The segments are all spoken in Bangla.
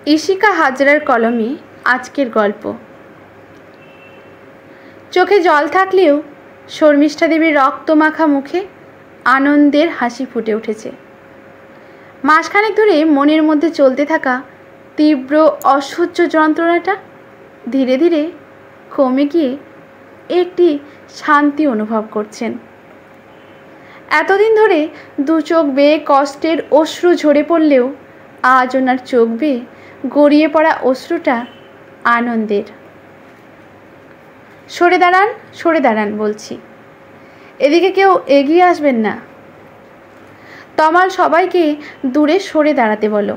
ইশিকা হাজরার কলমে আজকের গল্প। চোখে জল থাকলেও শর্মিষ্ঠা দেবীর রক্তমাখা মুখে আনন্দের হাসি ফুটে উঠেছে। মাসখানেক ধরে মনের মধ্যে চলতে থাকা তীব্র অসহ্য যন্ত্রণাটা ধীরে ধীরে কমে গিয়ে একটি শান্তি অনুভব করছেন। এতদিন ধরে দু চোখ বেয়ে কষ্টের অশ্রু ঝরে পড়লেও আজ ওনার চোখ বেয়ে গড়িয়ে পড়া অশ্রুটা আনন্দের। সরে দাঁড়ান বলছি, এদিকে কেউ এগিয়ে আসবেন না। তমাল সবাইকে দূরে সরে দাঁড়াতে বলো।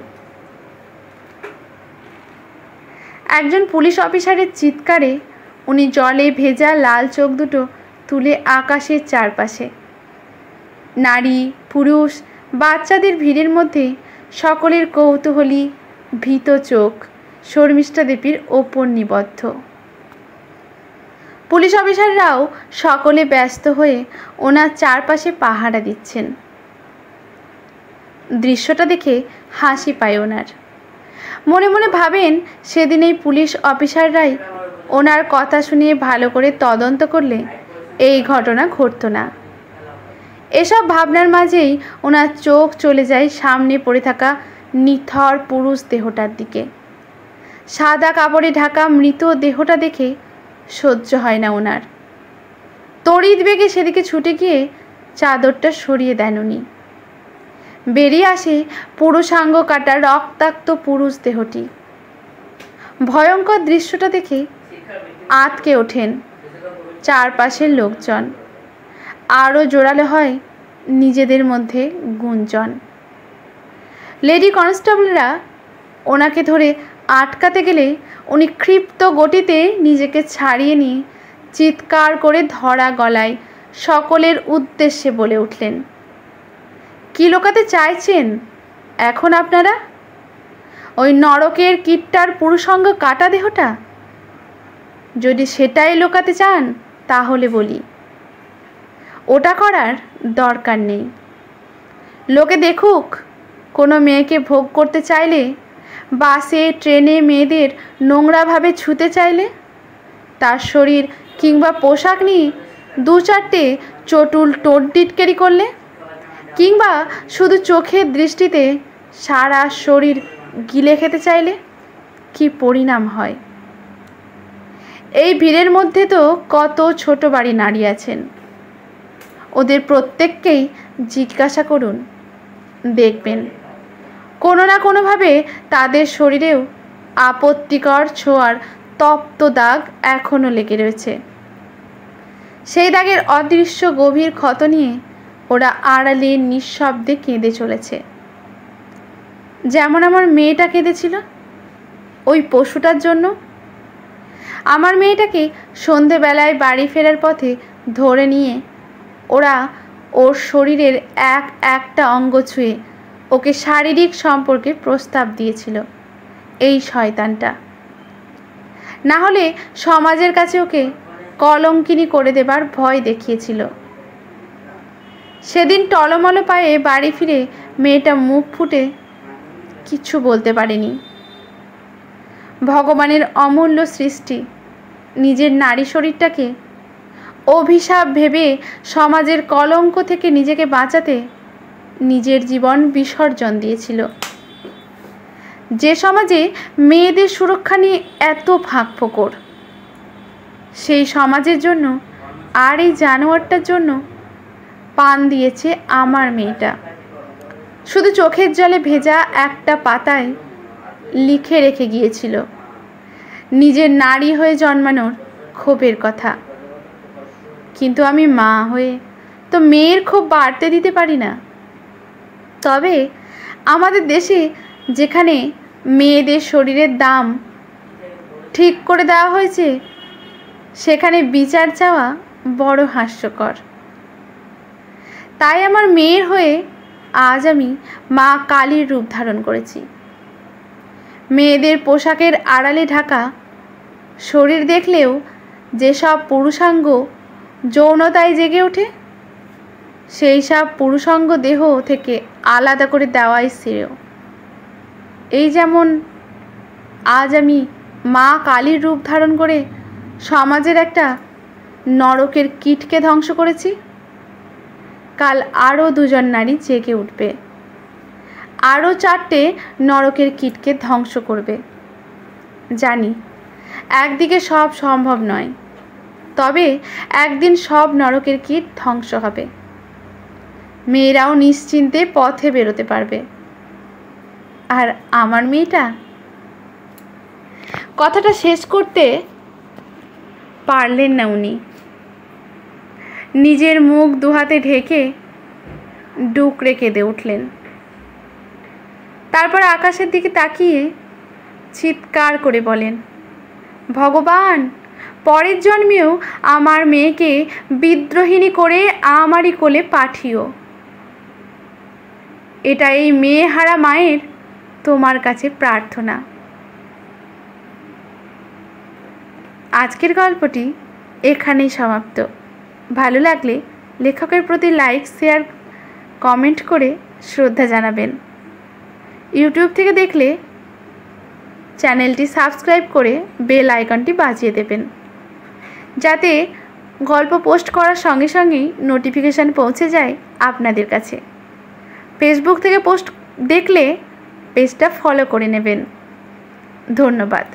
একজন পুলিশ অফিসারের চিৎকারে উনি জলে ভেজা লাল চোখ দুটো তুলে আকাশের চারপাশে। নারী, পুরুষ, বাচ্চাদের ভিড়ের মধ্যে সকলের কৌতূহলী ভীত চোখ শর্মিষ্ঠা দেবীর ওপর নিবদ্ধ। পুলিশ অফিসাররাও সকলে ব্যস্ত হয়ে ওনার চারপাশে পাহারা দিচ্ছেন। দৃশ্যটা দেখে হাসি পায় ওনার। মনে মনে ভাবেন, সেদিন এই পুলিশ অফিসাররাই ওনার কথা শুনিয়ে ভালো করে তদন্ত করলে এই ঘটনা ঘটতো না। এসব ভাবনার মাঝেই ওনার চোখ চলে যায় সামনে পড়ে থাকা নিথর পুরুষ দেহটার দিকে। সাদা কাপড়ে ঢাকা মৃত দেহটা দেখে সহ্য হয় না ওনার। তড়িৎ বেগে সেদিকে ছুটে গিয়ে চাদরটা সরিয়ে দেন উনি। বেরিয়ে আসে পুরুষাঙ্গ কাটা রক্তাক্ত পুরুষ দেহটি। ভয়ঙ্কর দৃশ্যটা দেখে আঁতকে ওঠেন চারপাশের লোকজন। আরও জোরালো হয় নিজেদের মধ্যে গুঞ্জন। লেডি কনস্টেবলরা ওনাকে ধরে আটকাতে গেলে উনি ক্ষিপ্ত গতিতে নিজেকে ছাড়িয়ে নিয়ে চিৎকার করে ধরা গলায় সকলের উদ্দেশ্যে বলে উঠলেন, কি লোকাতে চাইছেন এখন আপনারা? ওই নরকের কীটটার পুরুষাঙ্গ কাটা দেহটা? যদি সেটাই লোকাতে চান তাহলে বলি, ওটা করার দরকার নেই। লোকে দেখুক, কোনো মেয়েকে ভোগ করতে চাইলে, বাসে ট্রেনে মেয়েদের নোংরাভাবে ছুঁতে চাইলে, তার শরীর কিংবা পোশাক নিয়ে দু চারটে চটুল টোটডিটকেরি করলে, কিংবা শুধু চোখের দৃষ্টিতে সারা শরীর গিলে খেতে চাইলে কি পরিণাম হয়। এই ভিড়ের মধ্যে তো কত ছোট বাড়ি নারী আছেন। ওদের প্রত্যেককেই জিজ্ঞাসা করুন, দেখবেন কোনো না কোনোভাবে তাদের শরীরেও আপত্তিকর ছোঁয়ার তপ্ত দাগ এখনও লেগে রয়েছে। সেই দাগের অদৃশ্য গভীর ক্ষত নিয়ে ওরা আড়ালে নিঃশব্দে কেঁদে চলেছে। যেমন আমার মেয়েটা কেঁদেছিল ওই পশুটার জন্য। আমার মেয়েটাকে সন্ধেবেলায় বাড়ি ফেরার পথে ধরে নিয়ে ওরা ওর শরীরের একটা অঙ্গ ছুঁয়ে ওকে শারীরিক সম্পর্কে প্রস্তাব দিয়েছিল এই শয়তানটা। না হলে সমাজের কাছে ওকে কলঙ্কিনী করে দেবার ভয় দেখিয়েছিল। সেদিন টলমল পায়ে বাড়ি ফিরে মেয়েটা মুখ ফুটে কিছু বলতে পারেনি। ভগবানের অমূল্য সৃষ্টি নিজের নারী শরীরটাকে অভিশাপ ভেবে সমাজের কলঙ্ক থেকে নিজেকে বাঁচাতে নিজের জীবন বিসর্জন দিয়েছিল। যে সমাজে মেয়েদের সুরক্ষা নিয়ে এত ফাঁকফোকর, সেই সমাজের জন্য আর এই জানোয়ারটার জন্য পান দিয়েছে আমার মেয়েটা। শুধু চোখের জলে ভেজা একটা পাতায় লিখে রেখে গিয়েছিল নিজের নারী হয়ে জন্মানোর ক্ষোভের কথা। কিন্তু আমি মা হয়ে তো মেয়ের ক্ষোভ বাড়তে দিতে পারি না। তবে আমাদের দেশে যেখানে মেয়েদের শরীরের দাম ঠিক করে দেওয়া হয়েছে, সেখানে বিচার চাওয়া বড় হাস্যকর। তাই আমার মেয়ের হয়ে আজ আমি মা কালীর রূপ ধারণ করেছি। মেয়েদের পোশাকের আড়ালে ঢাকা শরীর দেখলেও যেসব পুরুষাঙ্গ যৌনতায় জেগে ওঠে, সেই সব পুরুষাঙ্গ দেহ থেকে আলাদা করে দেওয়াই শ্রেয়। এই যেমন আজ আমি মা কালীর রূপ ধারণ করে সমাজের একটা নরকের কীটকে ধ্বংস করেছি। কাল আরও 2জন নারী জেগে উঠবে, আরও 4টে নরকের কীটকে ধ্বংস করবে। জানি একদিকে সব সম্ভব নয়, তবে একদিন সব নরকের কীট ধ্বংস হবে। মেয়েরাও নিশ্চিন্তে পথে বেরোতে পারবে। আর আমার মেয়েটা। কথাটা শেষ করতে পারলেন না উনি। নিজের মুখ দুহাতে ঢেকে ডুকরে কেঁদে উঠলেন। তারপর আকাশের দিকে তাকিয়ে চিৎকার করে বলেন, ভগবান, পরের জন্মেও আমার মেয়েকে বিদ্রোহিণী করে আমারই কোলে পাঠিও। এটা এই মেয়ে হারা মায়ের তোমার কাছে প্রার্থনা। আজকের গল্পটি এখানেই সমাপ্ত। ভালো লাগলে লেখকের প্রতি লাইক, শেয়ার, কমেন্ট করে শ্রদ্ধা জানাবেন। ইউটিউব থেকে দেখলে চ্যানেলটি সাবস্ক্রাইব করে বেল আইকনটি বাজিয়ে দেবেন, যাতে গল্প পোস্ট করার সঙ্গে সঙ্গেই নোটিফিকেশান পৌঁছে যায় আপনাদের কাছে। ফেসবুক থেকে পোস্ট দেখলে পেজটা ফলো করে নেবেন। ধন্যবাদ।